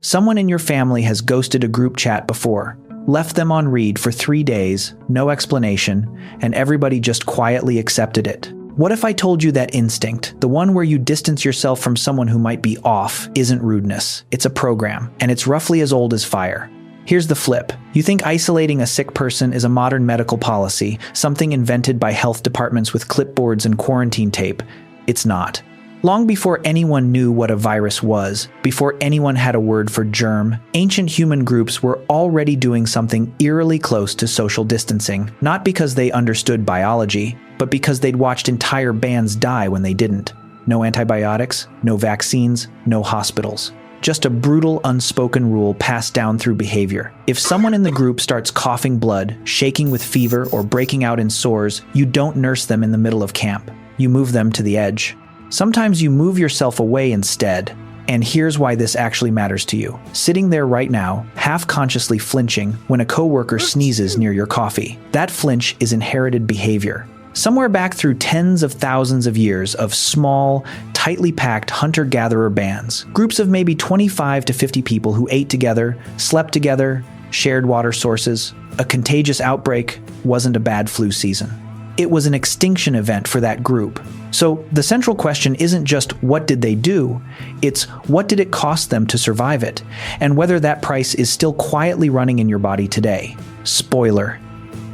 Someone in your family has ghosted a group chat before, left them on read for 3 days, no explanation, and everybody just quietly accepted it. What if I told you that instinct, the one where you distance yourself from someone who might be off, isn't rudeness, it's a program, and it's roughly as old as fire? Here's the flip. You think isolating a sick person is a modern medical policy, something invented by health departments with clipboards and quarantine tape. It's not. Long before anyone knew what a virus was, before anyone had a word for germ, ancient human groups were already doing something eerily close to social distancing, not because they understood biology, but because they'd watched entire bands die when they didn't. No antibiotics, no vaccines, no hospitals. Just a brutal, unspoken rule passed down through behavior. If someone in the group starts coughing blood, shaking with fever, or breaking out in sores, you don't nurse them in the middle of camp. You move them to the edge. Sometimes you move yourself away instead. And here's why this actually matters to you. Sitting there right now, half-consciously flinching when a coworker sneezes near your coffee. That flinch is inherited behavior. Somewhere back through tens of thousands of years of small, tightly packed hunter-gatherer bands. Groups of maybe 25 to 50 people who ate together, slept together, shared water sources. A contagious outbreak wasn't a bad flu season. It was an extinction event for that group. So the central question isn't just what did they do, it's what did it cost them to survive it, and whether that price is still quietly running in your body today. Spoiler,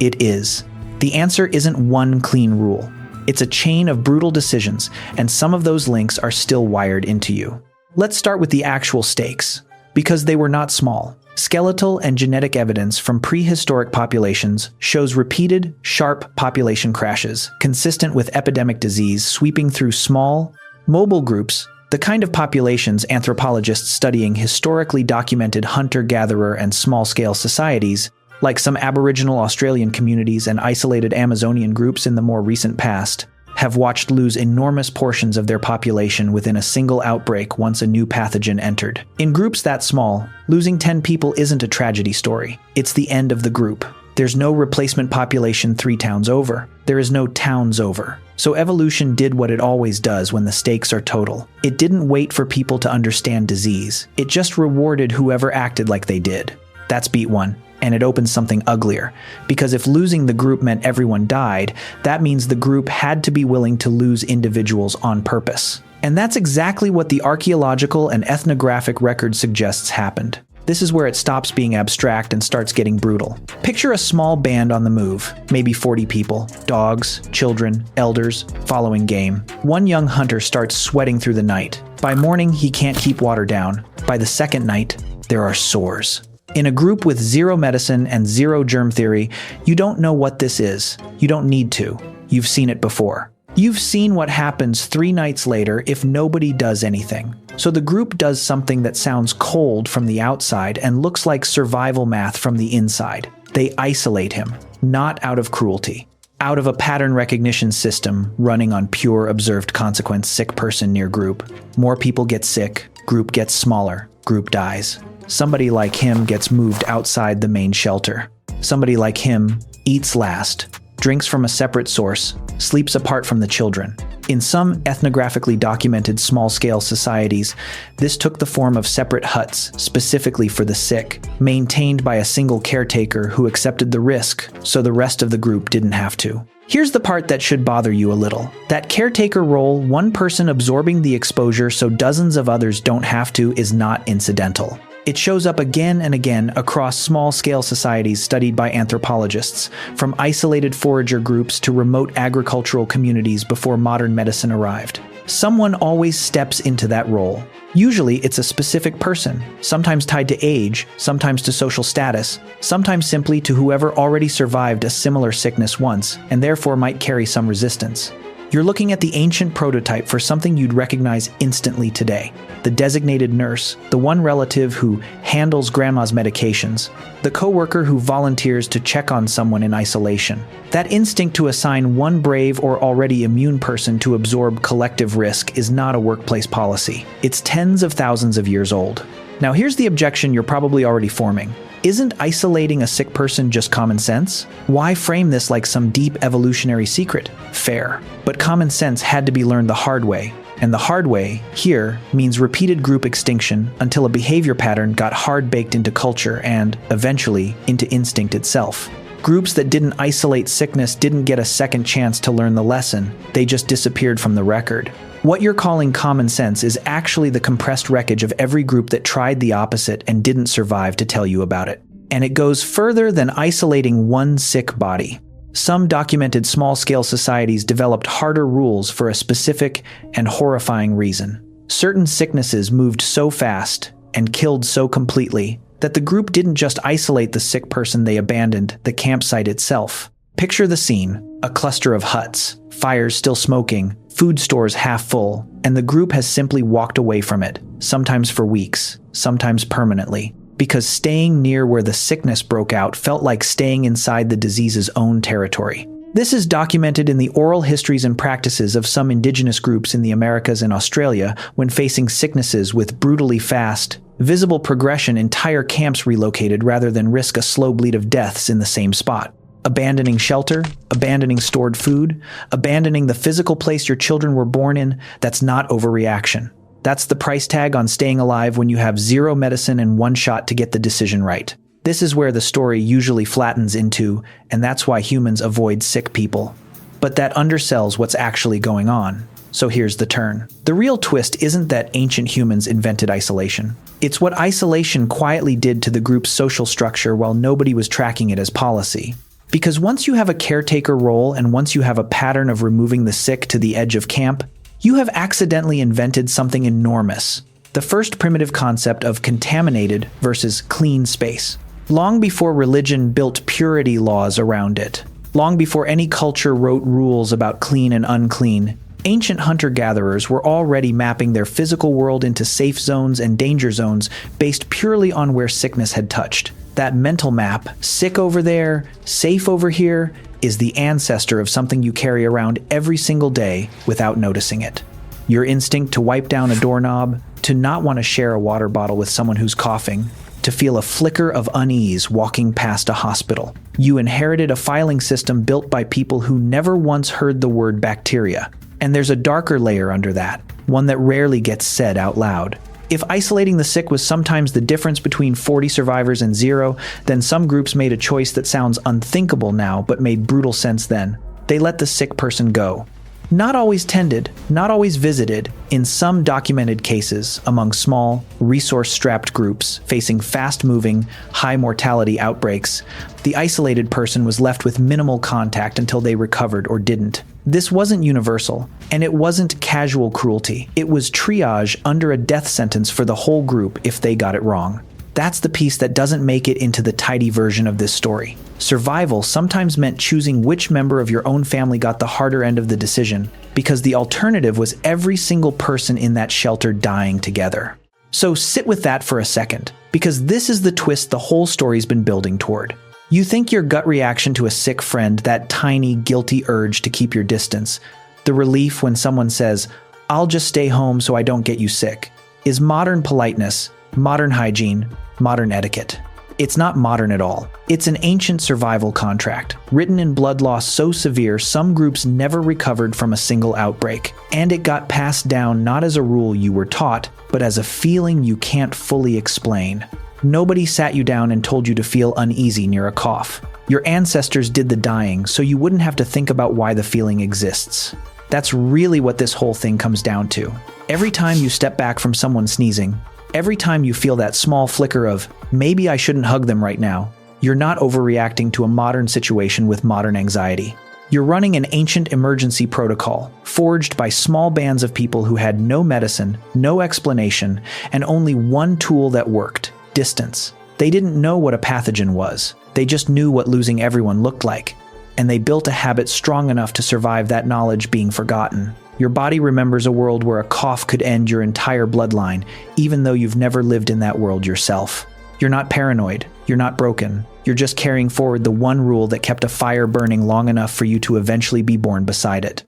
it is. The answer isn't one clean rule. It's a chain of brutal decisions, and some of those links are still wired into you. Let's start with the actual stakes, because they were not small. Skeletal and genetic evidence from prehistoric populations shows repeated, sharp population crashes, consistent with epidemic disease sweeping through small, mobile groups, the kind of populations anthropologists studying historically documented hunter-gatherer and small-scale societies, like some Aboriginal Australian communities and isolated Amazonian groups in the more recent past, have watched lose enormous portions of their population within a single outbreak once a new pathogen entered. In groups that small, losing 10 people isn't a tragedy story. It's the end of the group. There's no replacement population 3 towns over. There is no towns over. So evolution did what it always does when the stakes are total. It didn't wait for people to understand disease. It just rewarded whoever acted like they did. That's beat 1. And it opens something uglier. Because if losing the group meant everyone died, that means the group had to be willing to lose individuals on purpose. And that's exactly what the archaeological and ethnographic record suggests happened. This is where it stops being abstract and starts getting brutal. Picture a small band on the move, maybe 40 people, dogs, children, elders, following game. One young hunter starts sweating through the night. By morning, he can't keep water down. By the second night, there are sores. In a group with zero medicine and zero germ theory, you don't know what this is. You don't need to. You've seen it before. You've seen what happens 3 nights later if nobody does anything. So the group does something that sounds cold from the outside and looks like survival math from the inside. They isolate him, not out of cruelty. Out of a pattern recognition system running on pure observed consequence, sick person near group. More people get sick, group gets smaller, group dies. Somebody like him gets moved outside the main shelter. Somebody like him eats last, drinks from a separate source, sleeps apart from the children. In some ethnographically documented small-scale societies, this took the form of separate huts, specifically for the sick, maintained by a single caretaker who accepted the risk, so the rest of the group didn't have to. Here's the part that should bother you a little. That caretaker role, one person absorbing the exposure so dozens of others don't have to, is not incidental. It shows up again and again across small-scale societies studied by anthropologists, from isolated forager groups to remote agricultural communities before modern medicine arrived. Someone always steps into that role. Usually it's a specific person, sometimes tied to age, sometimes to social status, sometimes simply to whoever already survived a similar sickness once, and therefore might carry some resistance. You're looking at the ancient prototype for something you'd recognize instantly today. The designated nurse, the one relative who handles grandma's medications, the coworker who volunteers to check on someone in isolation. That instinct to assign one brave or already immune person to absorb collective risk is not a workplace policy. It's tens of thousands of years old. Now here's the objection you're probably already forming. Isn't isolating a sick person just common sense? Why frame this like some deep evolutionary secret? Fair. But common sense had to be learned the hard way. And the hard way, here, means repeated group extinction until a behavior pattern got hard-baked into culture and, eventually, into instinct itself. Groups that didn't isolate sickness didn't get a second chance to learn the lesson, they just disappeared from the record. What you're calling common sense is actually the compressed wreckage of every group that tried the opposite and didn't survive to tell you about it. And it goes further than isolating one sick body. Some documented small-scale societies developed harder rules for a specific and horrifying reason. Certain sicknesses moved so fast and killed so completely that the group didn't just isolate the sick person, they abandoned the campsite itself. Picture the scene: a cluster of huts, fires still smoking, food stores half full, and the group has simply walked away from it, sometimes for weeks, sometimes permanently. Because staying near where the sickness broke out felt like staying inside the disease's own territory. This is documented in the oral histories and practices of some indigenous groups in the Americas and Australia when facing sicknesses with brutally fast, visible progression. Entire camps relocated rather than risk a slow bleed of deaths in the same spot. Abandoning shelter, abandoning stored food, abandoning the physical place your children were born in, that's not overreaction. That's the price tag on staying alive when you have zero medicine and one shot to get the decision right. This is where the story usually flattens into, and that's why humans avoid sick people. But that undersells what's actually going on. So here's the turn. The real twist isn't that ancient humans invented isolation. It's what isolation quietly did to the group's social structure while nobody was tracking it as policy. Because once you have a caretaker role and once you have a pattern of removing the sick to the edge of camp, you have accidentally invented something enormous. The first primitive concept of contaminated versus clean space. Long before religion built purity laws around it, long before any culture wrote rules about clean and unclean, ancient hunter-gatherers were already mapping their physical world into safe zones and danger zones based purely on where sickness had touched. That mental map, sick over there, safe over here, is the ancestor of something you carry around every single day without noticing it. Your instinct to wipe down a doorknob, to not want to share a water bottle with someone who's coughing, to feel a flicker of unease walking past a hospital. You inherited a filing system built by people who never once heard the word bacteria. And there's a darker layer under that, one that rarely gets said out loud. If isolating the sick was sometimes the difference between 40 survivors and 0, then some groups made a choice that sounds unthinkable now but made brutal sense then. They let the sick person go. Not always tended, not always visited, in some documented cases among small, resource-strapped groups facing fast-moving, high-mortality outbreaks, the isolated person was left with minimal contact until they recovered or didn't. This wasn't universal, and it wasn't casual cruelty. It was triage under a death sentence for the whole group if they got it wrong. That's the piece that doesn't make it into the tidy version of this story. Survival sometimes meant choosing which member of your own family got the harder end of the decision, because the alternative was every single person in that shelter dying together. So sit with that for a second, because this is the twist the whole story's been building toward. You think your gut reaction to a sick friend, that tiny, guilty urge to keep your distance, the relief when someone says, "I'll just stay home so I don't get you sick," is modern politeness, modern hygiene, modern etiquette. It's not modern at all. It's an ancient survival contract, written in blood loss so severe some groups never recovered from a single outbreak. And it got passed down not as a rule you were taught, but as a feeling you can't fully explain. Nobody sat you down and told you to feel uneasy near a cough. Your ancestors did the dying so you wouldn't have to think about why the feeling exists. That's really what this whole thing comes down to. Every time you step back from someone sneezing, every time you feel that small flicker of, maybe I shouldn't hug them right now, you're not overreacting to a modern situation with modern anxiety. You're running an ancient emergency protocol, forged by small bands of people who had no medicine, no explanation, and only one tool that worked: distance. They didn't know what a pathogen was. They just knew what losing everyone looked like. And they built a habit strong enough to survive that knowledge being forgotten. Your body remembers a world where a cough could end your entire bloodline, even though you've never lived in that world yourself. You're not paranoid. You're not broken. You're just carrying forward the one rule that kept a fire burning long enough for you to eventually be born beside it.